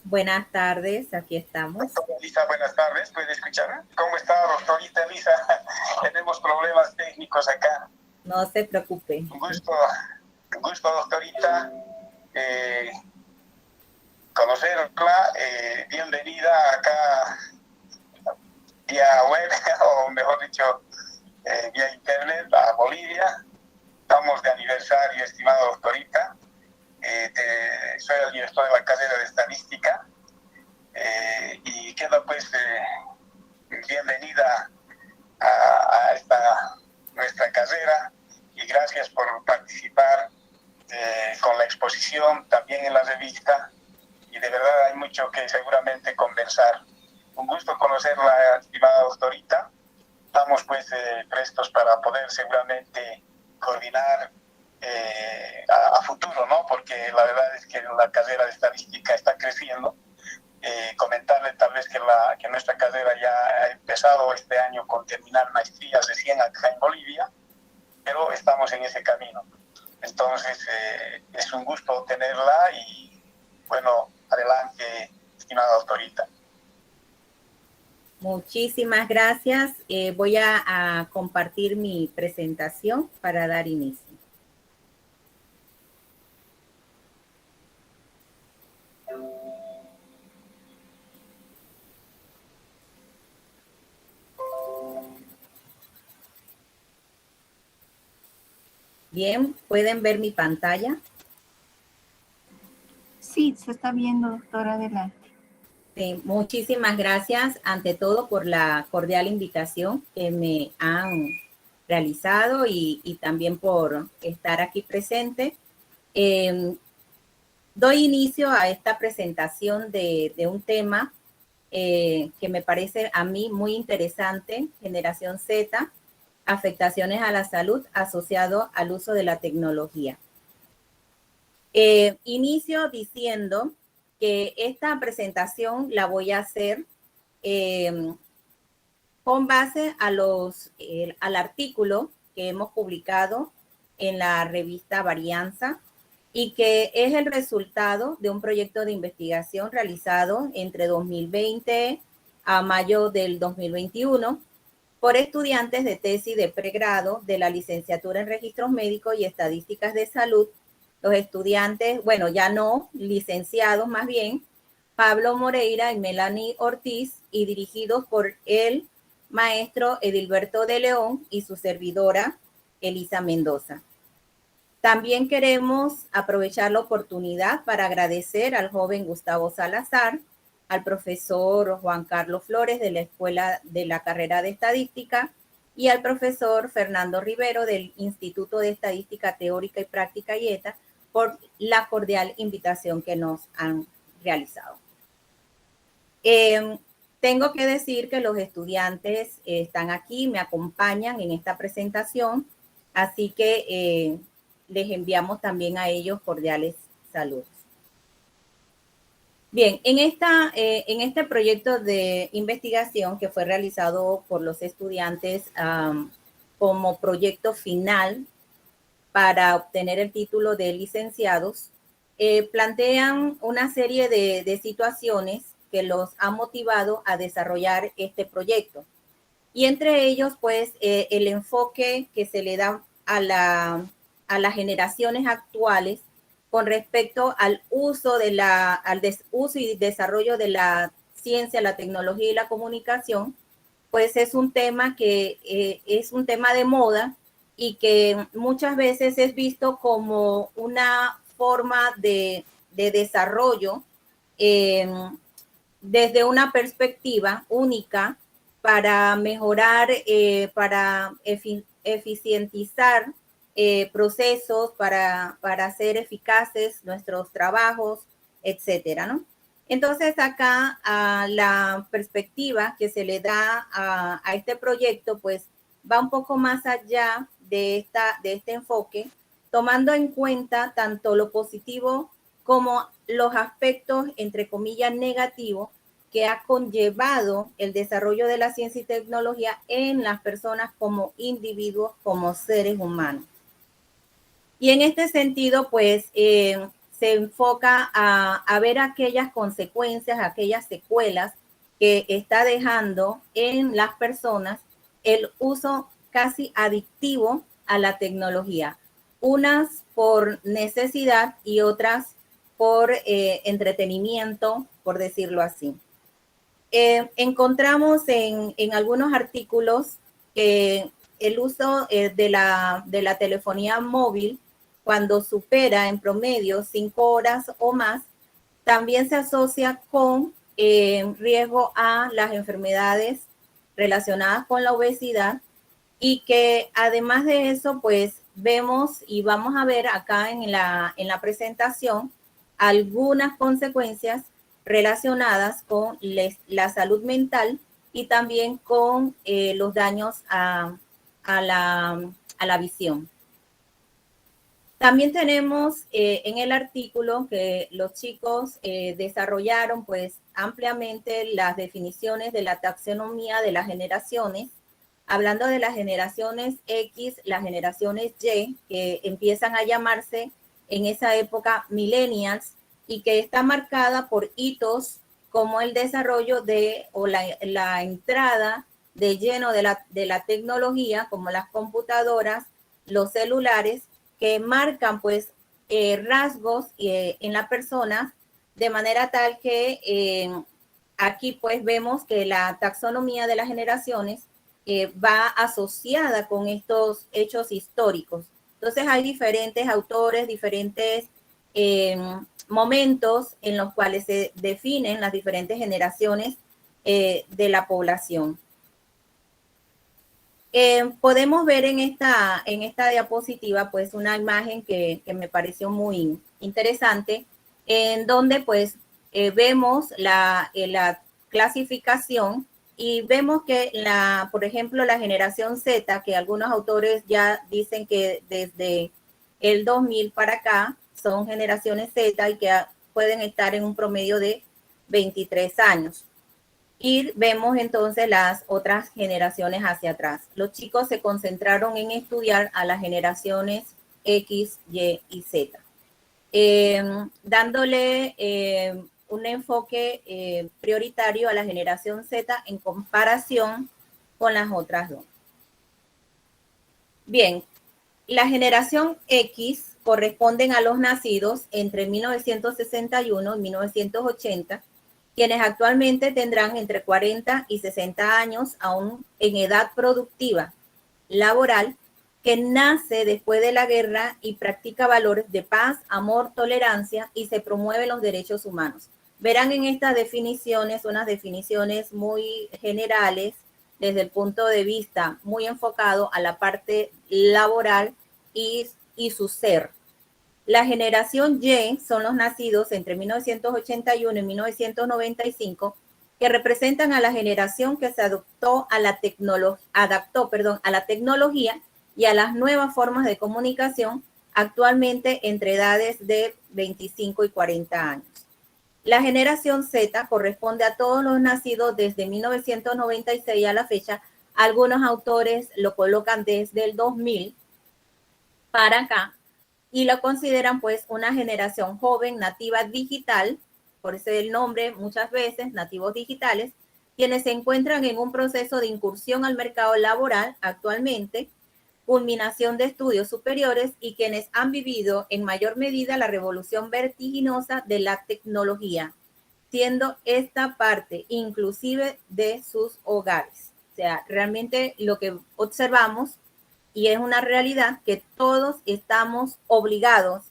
Buenas tardes, aquí estamos. Doctora Elisa, buenas tardes, ¿puede escuchar? ¿Cómo está, doctorita Elisa? Tenemos problemas técnicos acá. No se preocupe. Un gusto, doctorita, conocerla. Bienvenida acá vía web, o mejor dicho, vía internet a Bolivia. Estamos de aniversario, estimada doctorita. Soy el director de la carrera de estadística. Y queda pues bienvenida a esta nuestra carrera, y gracias por participar con la exposición, también en la revista, y de verdad hay mucho que seguramente conversar. Un gusto conocerla, estimada doctorita. Estamos pues prestos para poder seguramente coordinar a futuro, ¿no? Porque la verdad es que la carrera de estadística está creciendo. Comentarle tal vez que nuestra carrera ya ha empezado este año con terminar maestrías recién acá en Bolivia, pero estamos en ese camino. Entonces, es un gusto tenerla y, bueno, adelante, estimada doctorita. Muchísimas gracias. Voy a compartir mi presentación para dar inicio. Bien, ¿pueden ver mi pantalla? Sí, se está viendo, doctora, adelante. Sí, muchísimas gracias, ante todo, por la cordial invitación que me han realizado y también por estar aquí presente. Doy inicio a esta presentación de un tema que me parece a mí muy interesante, Generación Z, afectaciones a la salud asociado al uso de la tecnología. Inicio diciendo que esta presentación la voy a hacer con base al artículo que hemos publicado en la revista Varianza, y que es el resultado de un proyecto de investigación realizado entre 2020 a mayo del 2021 por estudiantes de tesis de pregrado de la licenciatura en Registros Médicos y Estadísticas de Salud. Los estudiantes, bueno, ya no, licenciados más bien, Pablo Moreira y Melanie Ortiz, y dirigidos por el maestro Edilberto de León y su servidora Elisa Mendoza. También queremos aprovechar la oportunidad para agradecer al joven Gustavo Salazar, al profesor Juan Carlos Flores de la Escuela de la Carrera de Estadística y al profesor Fernando Rivero del Instituto de Estadística Teórica y Práctica IETA por la cordial invitación que nos han realizado. Tengo que decir que los estudiantes están aquí, me acompañan en esta presentación, así que les enviamos también a ellos cordiales saludos. Bien, en este proyecto de investigación que fue realizado por los estudiantes como proyecto final para obtener el título de licenciados, plantean una serie de situaciones que los han motivado a desarrollar este proyecto. Y entre ellos, pues, el enfoque que se le da a las generaciones actuales con respecto al uso uso y desarrollo de la ciencia, la tecnología y la comunicación, pues es un tema que es un tema de moda y que muchas veces es visto como una forma de desarrollo desde una perspectiva única para mejorar, para eficientizar procesos, para hacer eficaces nuestros trabajos, etcétera, ¿no? Entonces, acá la perspectiva que se le da a este proyecto, pues, va un poco más allá de este enfoque, tomando en cuenta tanto lo positivo como los aspectos, entre comillas, negativos que ha conllevado el desarrollo de la ciencia y tecnología en las personas como individuos, como seres humanos. Y en este sentido, pues, se enfoca a ver aquellas consecuencias, aquellas secuelas que está dejando en las personas el uso casi adictivo a la tecnología. Unas por necesidad y otras por entretenimiento, por decirlo así. Encontramos en algunos artículos que el uso de la telefonía móvil, cuando supera en promedio 5 horas o más, también se asocia con riesgo a las enfermedades relacionadas con la obesidad, y que además de eso, pues vemos y vamos a ver acá en la presentación algunas consecuencias relacionadas con la salud mental y también con los daños a la visión. También tenemos en el artículo que los chicos desarrollaron pues ampliamente las definiciones de la taxonomía de las generaciones, hablando de las generaciones X, las generaciones Y, que empiezan a llamarse en esa época millennials y que está marcada por hitos como el desarrollo o la entrada de lleno de la tecnología, como las computadoras, los celulares, que marcan pues rasgos en la persona, de manera tal que aquí pues vemos que la taxonomía de las generaciones va asociada con estos hechos históricos. Entonces hay diferentes autores, diferentes momentos en los cuales se definen las diferentes generaciones de la población. Podemos ver en esta diapositiva pues una imagen que me pareció muy interesante, en donde pues vemos la clasificación y vemos que por ejemplo, la generación Z, que algunos autores ya dicen que desde el 2000 para acá son generaciones Z y que pueden estar en un promedio de 23 años. Y vemos entonces las otras generaciones hacia atrás. Los chicos se concentraron en estudiar a las generaciones X, Y y Z, dándole un enfoque prioritario a la generación Z en comparación con las otras dos. Bien, la generación X corresponden a los nacidos entre 1961 y 1980, quienes actualmente tendrán entre 40 y 60 años, aún en edad productiva, laboral, que nace después de la guerra y practica valores de paz, amor, tolerancia y se promueven los derechos humanos. Verán en estas definiciones unas definiciones muy generales desde el punto de vista muy enfocado a la parte laboral y su ser. La generación Y son los nacidos entre 1981 y 1995, que representan a la generación que se adaptó a la tecnología y a las nuevas formas de comunicación, actualmente entre edades de 25 y 40 años. La generación Z corresponde a todos los nacidos desde 1996 a la fecha. Algunos autores lo colocan desde el 2000 para acá, y lo consideran pues una generación joven nativa digital, por eso el nombre muchas veces, nativos digitales, quienes se encuentran en un proceso de incursión al mercado laboral actualmente, culminación de estudios superiores y quienes han vivido en mayor medida la revolución vertiginosa de la tecnología, siendo esta parte inclusive de sus hogares. O sea, realmente lo que observamos, y es una realidad, que todos estamos obligados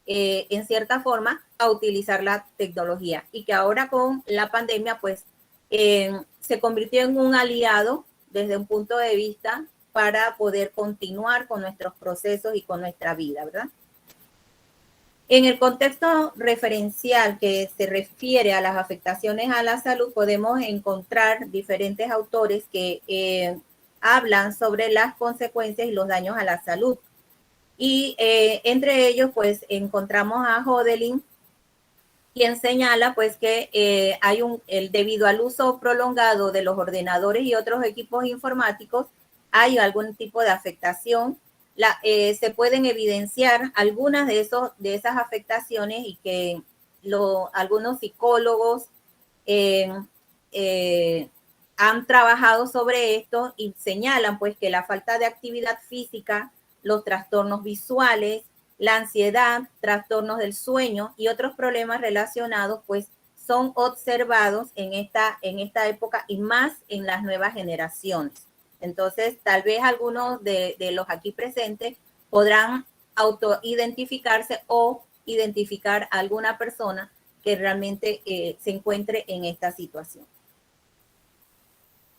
en cierta forma a utilizar la tecnología, y que ahora con la pandemia pues se convirtió en un aliado desde un punto de vista para poder continuar con nuestros procesos y con nuestra vida, ¿verdad? En el contexto referencial que se refiere a las afectaciones a la salud, podemos encontrar diferentes autores que hablan sobre las consecuencias y los daños a la salud. Y entre ellos, pues, encontramos a Hodelin, quien señala, pues, que debido al uso prolongado de los ordenadores y otros equipos informáticos, hay algún tipo de afectación se pueden evidenciar algunas de esas afectaciones y que algunos psicólogos han trabajado sobre esto y señalan pues que la falta de actividad física, los trastornos visuales, la ansiedad, trastornos del sueño y otros problemas relacionados pues son observados en esta época y más en las nuevas generaciones. Entonces, tal vez algunos de los aquí presentes podrán autoidentificarse o identificar a alguna persona que realmente se encuentre en esta situación.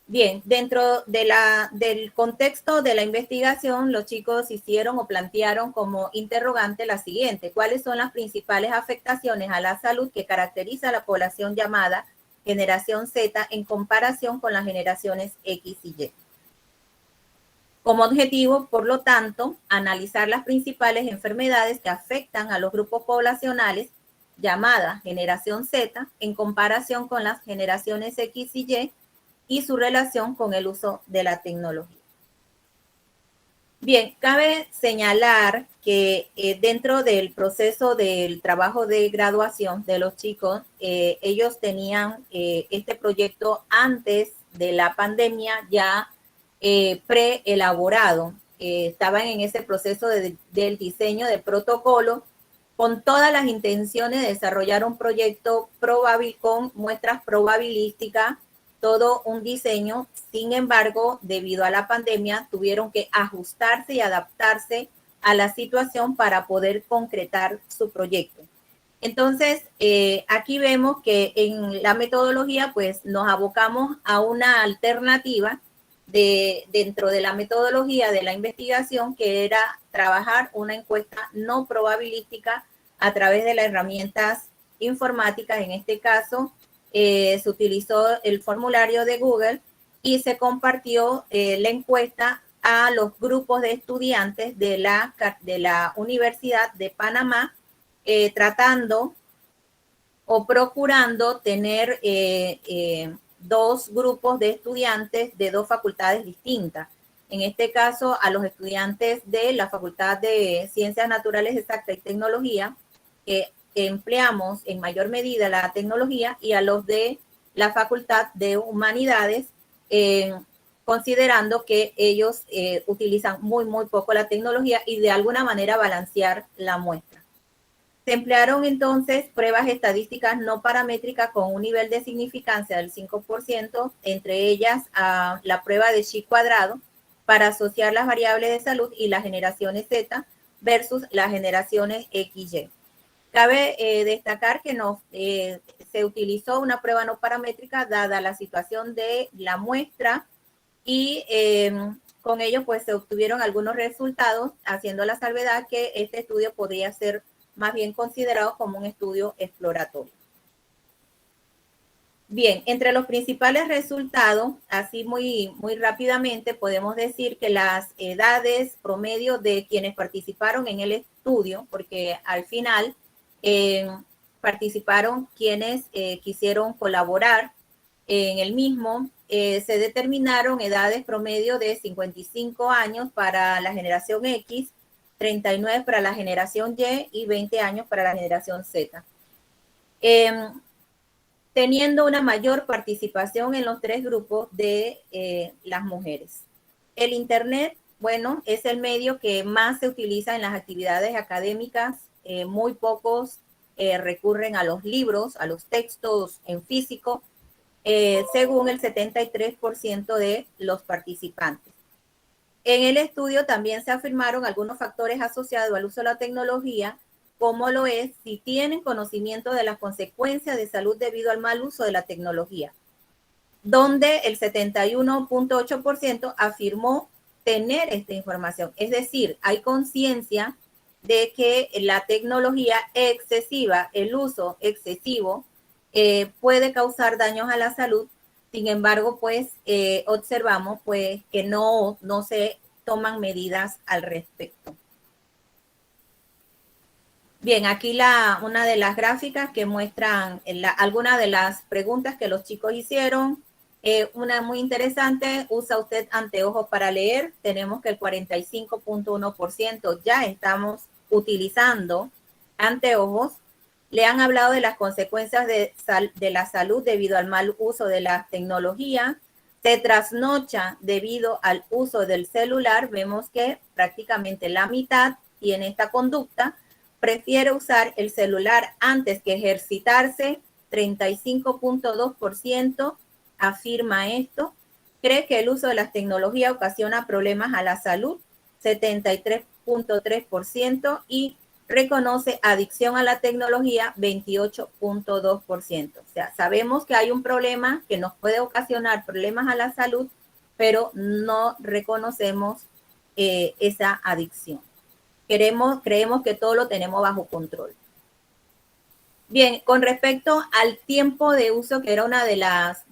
Bien, dentro del contexto de la investigación, los chicos hicieron o plantearon como interrogante la siguiente: ¿cuáles son las principales afectaciones a la salud que caracteriza a la población llamada generación Z en comparación con las generaciones X y Y? Como objetivo, por lo tanto, analizar las principales enfermedades que afectan a los grupos poblacionales llamadas generación Z en comparación con las generaciones X y su relación con el uso de la tecnología. Bien, cabe señalar que dentro del proceso del trabajo de graduación de los chicos, ellos tenían este proyecto antes de la pandemia ya preelaborado. Estaban en ese proceso del diseño de protocolo con todas las intenciones de desarrollar un proyecto con muestras probabilísticas, todo un diseño. Sin embargo, debido a la pandemia, tuvieron que ajustarse y adaptarse a la situación para poder concretar su proyecto. Entonces, aquí vemos que en la metodología, pues nos abocamos a una alternativa dentro de la metodología de la investigación, que era trabajar una encuesta no probabilística a través de las herramientas informáticas. En este caso, se utilizó el formulario de Google y se compartió la encuesta a los grupos de estudiantes de la Universidad de Panamá, tratando o procurando tener dos grupos de estudiantes de dos facultades distintas. En este caso, a los estudiantes de la Facultad de Ciencias Naturales, Exactas y Tecnología, que empleamos en mayor medida la tecnología, y a los de la Facultad de Humanidades, considerando que ellos utilizan muy poco la tecnología y de alguna manera balancear la muestra. Se emplearon entonces pruebas estadísticas no paramétricas con un nivel de significancia del 5%, entre ellas la prueba de Chi cuadrado, para asociar las variables de salud y las generaciones Z versus las generaciones XY. Cabe destacar que se utilizó una prueba no paramétrica dada la situación de la muestra y con ello pues se obtuvieron algunos resultados, haciendo la salvedad que este estudio podría ser más bien considerado como un estudio exploratorio. Bien, entre los principales resultados, así muy rápidamente, podemos decir que las edades promedio de quienes participaron en el estudio, porque al final participaron quienes quisieron colaborar en el mismo, se determinaron edades promedio de 55 años para la generación X, 39 para la generación Y 20 años para la generación Z. Teniendo una mayor participación en los tres grupos de las mujeres. El Internet, bueno, es el medio que más se utiliza en las actividades académicas. Muy pocos recurren a los libros, a los textos en físico, según el 73% de los participantes. En el estudio también se afirmaron algunos factores asociados al uso de la tecnología, como lo es si tienen conocimiento de las consecuencias de salud debido al mal uso de la tecnología, donde el 71.8% afirmó tener esta información. Es decir, hay conciencia de que la tecnología excesiva, el uso excesivo, puede causar daños a la salud. Sin embargo, pues observamos pues que no se toman medidas al respecto. Bien, aquí una de las gráficas que muestran algunas de las preguntas que los chicos hicieron. Una muy interesante, ¿usa usted anteojos para leer? Tenemos que el 45.1% ya estamos utilizando anteojos. Le han hablado de las consecuencias de la salud debido al mal uso de la tecnología. Se trasnocha debido al uso del celular. Vemos que prácticamente la mitad tiene esta conducta. Prefiere usar el celular antes que ejercitarse. 35.2% afirma esto. Cree que el uso de las tecnologías ocasiona problemas a la salud. 73.3%. Y reconoce adicción a la tecnología, 28.2%. O sea, sabemos que hay un problema que nos puede ocasionar problemas a la salud, pero no reconocemos esa adicción. Creemos que todo lo tenemos bajo control. Bien, con respecto al tiempo de uso, que era una de las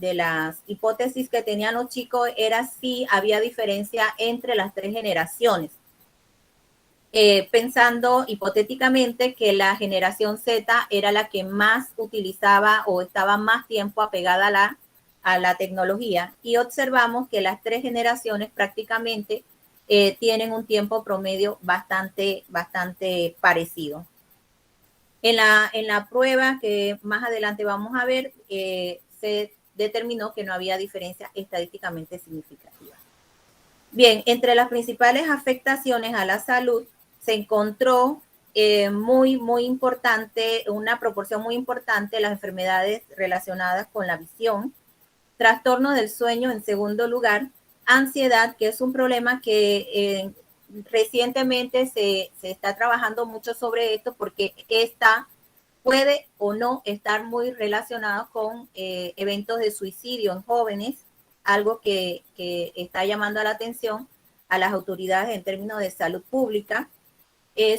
hipótesis que tenían los chicos, era si había diferencia entre las tres generaciones. Pensando hipotéticamente que la generación Z era la que más utilizaba o estaba más tiempo apegada a la tecnología, y observamos que las tres generaciones prácticamente tienen un tiempo promedio bastante parecido. En la prueba que más adelante vamos a ver, se determinó que no había diferencia estadísticamente significativa. Bien, entre las principales afectaciones a la salud se encontró muy importante, una proporción muy importante de las enfermedades relacionadas con la visión, trastorno del sueño en segundo lugar, ansiedad, que es un problema que recientemente se está trabajando mucho sobre esto porque esta puede o no estar muy relacionado con eventos de suicidio en jóvenes, algo que está llamando la atención a las autoridades en términos de salud pública.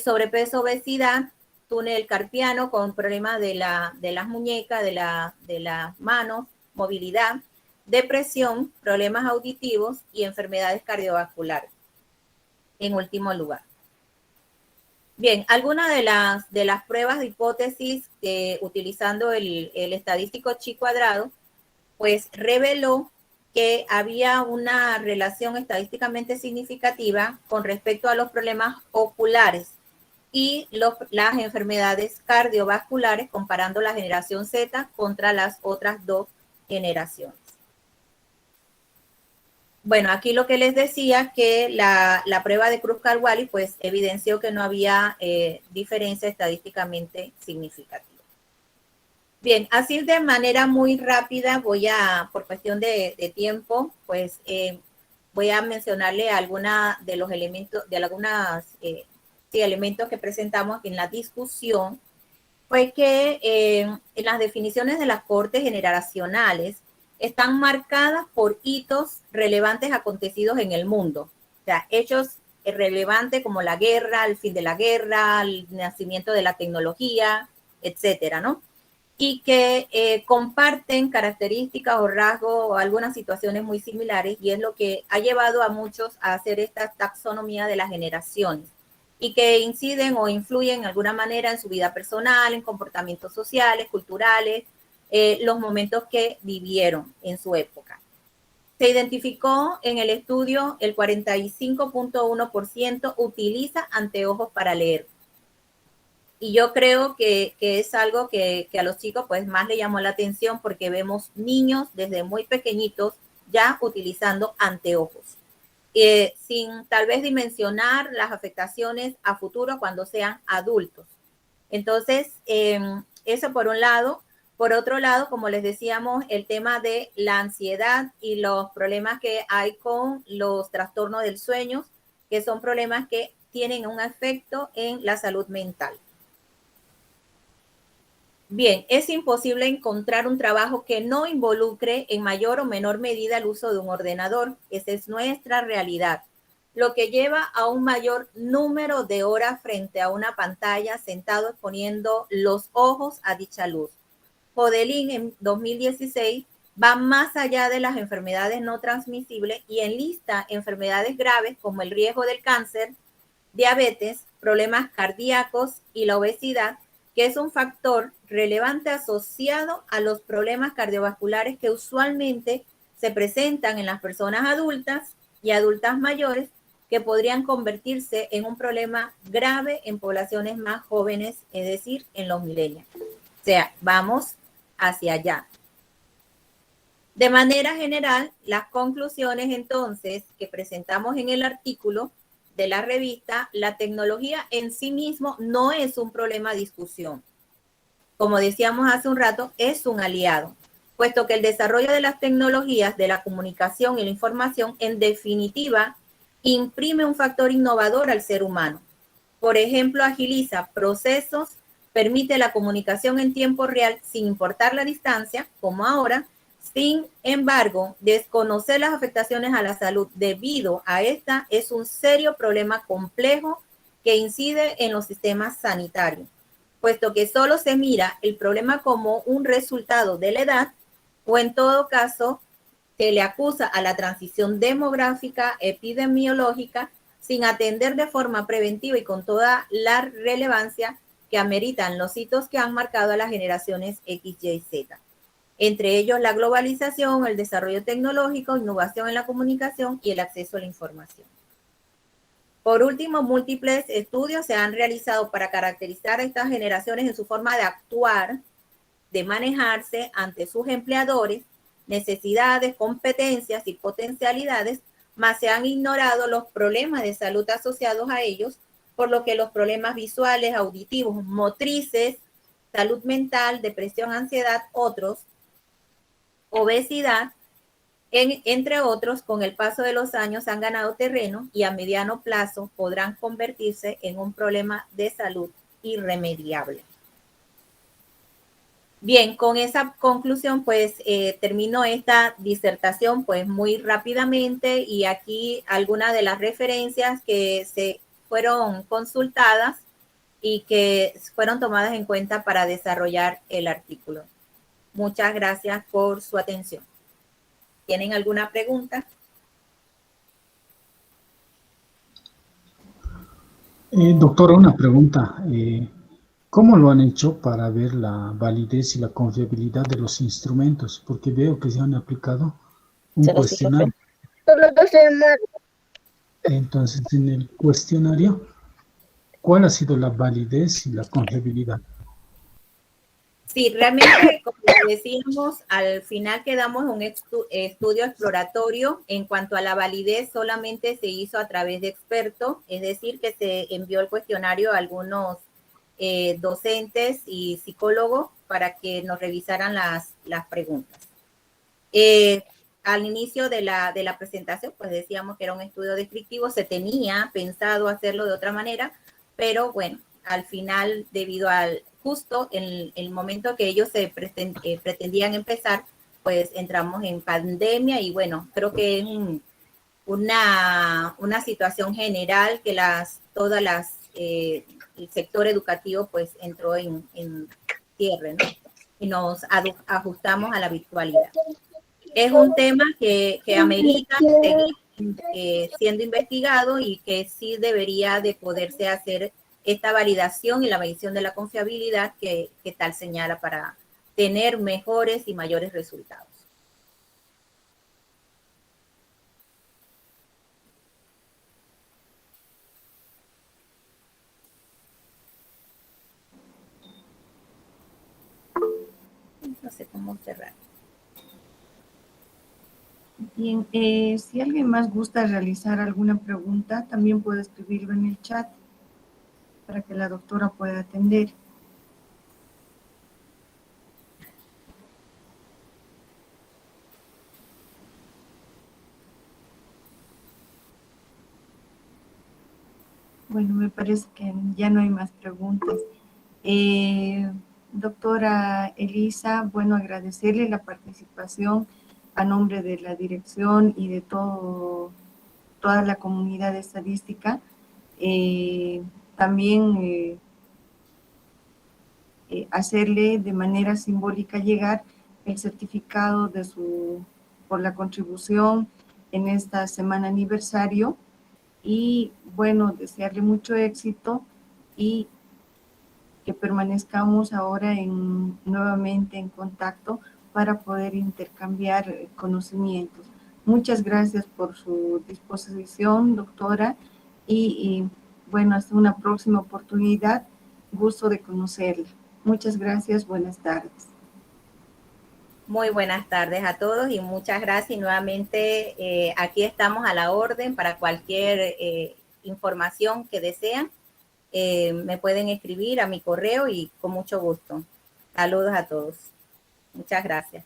Sobrepeso, obesidad, túnel carpiano con problemas de las muñecas, de las manos, movilidad, depresión, problemas auditivos y enfermedades cardiovasculares. En último lugar. Bien, algunas de las pruebas de hipótesis utilizando el estadístico chi cuadrado, pues reveló que había una relación estadísticamente significativa con respecto a los problemas oculares y las enfermedades cardiovasculares, comparando la generación Z contra las otras dos generaciones. Bueno, aquí lo que les decía, que la prueba de Cruz-Kawali pues evidenció que no había diferencia estadísticamente significativa. Bien, así de manera muy rápida por cuestión de tiempo, pues voy a mencionarle algunos de los elementos, elementos que presentamos en la discusión. Fue que en las definiciones de las cortes generacionales están marcadas por hitos relevantes acontecidos en el mundo. O sea, hechos relevantes como la guerra, el fin de la guerra, el nacimiento de la tecnología, etcétera, ¿no? Y que comparten características o rasgos o algunas situaciones muy similares, y es lo que ha llevado a muchos a hacer esta taxonomía de las generaciones, y que inciden o influyen de alguna manera en su vida personal, en comportamientos sociales, culturales, los momentos que vivieron en su época. Se identificó en el estudio el 45.1% utiliza anteojos para leer. Y yo creo que es algo que a los chicos pues más le llamó la atención, porque vemos niños desde muy pequeñitos ya utilizando anteojos, sin tal vez dimensionar las afectaciones a futuro cuando sean adultos. Entonces, eso por un lado. Por otro lado, como les decíamos, el tema de la ansiedad y los problemas que hay con los trastornos del sueño, que son problemas que tienen un efecto en la salud mental. Bien, es imposible encontrar un trabajo que no involucre en mayor o menor medida el uso de un ordenador. Esa es nuestra realidad, lo que lleva a un mayor número de horas frente a una pantalla, sentado exponiendo los ojos a dicha luz. Hodelin en 2016 va más allá de las enfermedades no transmisibles y enlista enfermedades graves como el riesgo del cáncer, diabetes, problemas cardíacos y la obesidad, que es un factor relevante asociado a los problemas cardiovasculares que usualmente se presentan en las personas adultas y adultas mayores que podrían convertirse en un problema grave en poblaciones más jóvenes, es decir, en los millennials. O sea, vamos hacia allá. De manera general, las conclusiones entonces que presentamos en el artículo de la revista, la tecnología en sí mismo no es un problema de discusión. Como decíamos hace un rato, es un aliado, puesto que el desarrollo de las tecnologías de la comunicación y la información, en definitiva, imprime un factor innovador al ser humano. Por ejemplo, agiliza procesos, permite la comunicación en tiempo real sin importar la distancia, como ahora. Sin embargo, desconocer las afectaciones a la salud debido a esta es un serio problema complejo que incide en los sistemas sanitarios, puesto que solo se mira el problema como un resultado de la edad o en todo caso se le acusa a la transición demográfica, epidemiológica, sin atender de forma preventiva y con toda la relevancia que ameritan los hitos que han marcado a las generaciones X, Y, Z. Entre ellos la globalización, el desarrollo tecnológico, innovación en la comunicación y el acceso a la información. Por último, múltiples estudios se han realizado para caracterizar a estas generaciones en su forma de actuar, de manejarse ante sus empleadores, necesidades, competencias y potencialidades, más se han ignorado los problemas de salud asociados a ellos, por lo que los problemas visuales, auditivos, motrices, salud mental, depresión, ansiedad, otros, obesidad, entre otros, con el paso de los años han ganado terreno y a mediano plazo podrán convertirse en un problema de salud irremediable. Bien, con esa conclusión, pues termino esta disertación pues muy rápidamente y aquí algunas de las referencias que se fueron consultadas y que fueron tomadas en cuenta para desarrollar el artículo. Muchas gracias por su atención. ¿Tienen alguna pregunta? Doctora, una pregunta. ¿Cómo lo han hecho para ver la validez y la confiabilidad de los instrumentos? Porque veo que se han aplicado un cuestionario. Entonces, en el cuestionario, ¿cuál ha sido la validez y la confiabilidad? Sí, realmente, como decíamos, al final quedamos en un estudio exploratorio. En cuanto a la validez, solamente se hizo a través de expertos, es decir, que se envió el cuestionario a algunos docentes y psicólogos para que nos revisaran las preguntas. Al inicio de la presentación, pues decíamos que era un estudio descriptivo, se tenía pensado hacerlo de otra manera, pero bueno, al final, debido al justo en el momento que ellos se pretendían empezar, pues entramos en pandemia y bueno, creo que es una situación general que el sector educativo pues entró en cierre, ¿no? Y nos ajustamos a la virtualidad. Es un tema que amerita seguir siendo investigado y que sí debería de poderse hacer esta validación y la medición de la confiabilidad que tal señala para tener mejores y mayores resultados. No sé cómo cerrar. Bien, si alguien más gusta realizar alguna pregunta, también puede escribirlo en el chat para que la doctora pueda atender. Bueno, me parece que ya no hay más preguntas. Doctora Elisa, bueno, agradecerle la participación a nombre de la dirección y de toda la comunidad estadística. También hacerle de manera simbólica llegar el certificado por la contribución en esta semana aniversario y bueno, desearle mucho éxito y que permanezcamos ahora nuevamente en contacto para poder intercambiar conocimientos. Muchas gracias por su disposición, doctora, y bueno, hasta una próxima oportunidad. Gusto de conocerla. Muchas gracias, buenas tardes. Muy buenas tardes a todos y muchas gracias. Y nuevamente aquí estamos a la orden para cualquier información que desean. Me pueden escribir a mi correo y con mucho gusto. Saludos a todos. Muchas gracias.